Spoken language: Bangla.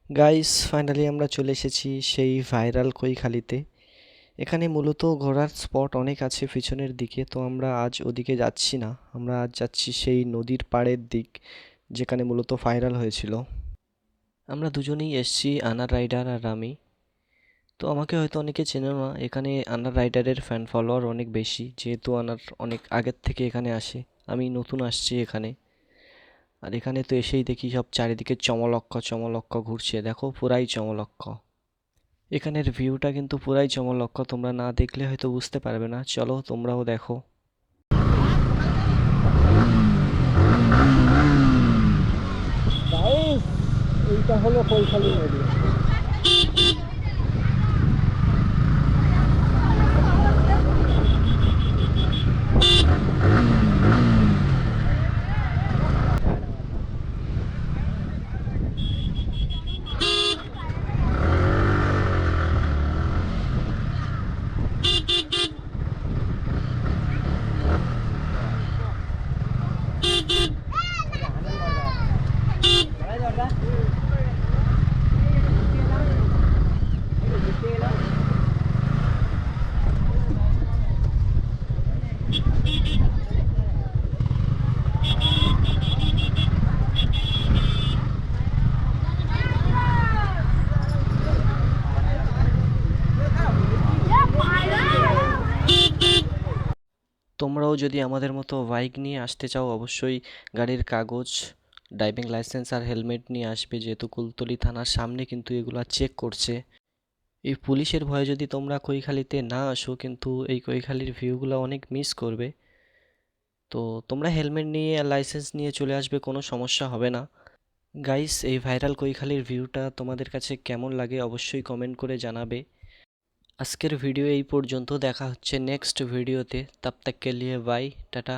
গাইস ফাইনালি আমরা চলে এসেছি সেই ভাইরাল কৈখালিতে। এখানে মূলত ঘোরার স্পট অনেক আছে পিছনের দিকে, তো আমরা আজ ওদিকে যাচ্ছি না। আমরা আজ যাচ্ছি সেই নদীর পাড়ের দিক, যেখানে মূলত ভাইরাল হয়েছিল। আমরা দুজনেই এসেছি, আনার রাইডার আর আমি। তো আমাকে হয়তো অনেকে চেনে না, এখানে আনার রাইডারের ফ্যান ফলোয়ার অনেক বেশি, যেহেতু আনার অনেক আগের থেকে এখানে আসে। আমি নতুন আসছি এখানে। আর এখানে তো এসেই দেখি সব চারিদিকে চমলক্ষ চমলক্ষ ঘুরছে, দেখো পুরাই চমলক্ষ। এখানের ভিউটা কিন্তু পুরাই চমলক্ষ, তোমরা না দেখলে হয়তো বুঝতে পারবে না, চলো তোমরাও দেখো। গাইস, এইটা হলো কৈখালী নদী। তোমরাও যদি আমাদের মতো বাইক নিয়ে আসতে চাও, অবশ্যই গাড়ির কাগজ, ড্রাইভিং লাইসেন্স আর হেলমেট নিয়ে আসবে, যেহেতু কুলতলি থানার সামনে কিন্তু এগুলা চেক করছে। এই পুলিশের ভয়ে যদি তোমরা কৈখালিতে না আসো, কিন্তু এই কৈখালির ভিউগুলো অনেক মিস করবে। তো তোমরা হেলমেট নিয়ে আর লাইসেন্স নিয়ে চলে আসবে, কোনো সমস্যা হবে না। গাইস, এই ভাইরাল কৈখালির ভিউটা তোমাদের কাছে কেমন লাগে অবশ্যই কমেন্ট করে জানাবে। আজকের ভিডিও এই পর্যন্ত, দেখা হচ্ছে নেক্সট ভিডিওতে। তব তক কে লিয়ে বাই, টাটা।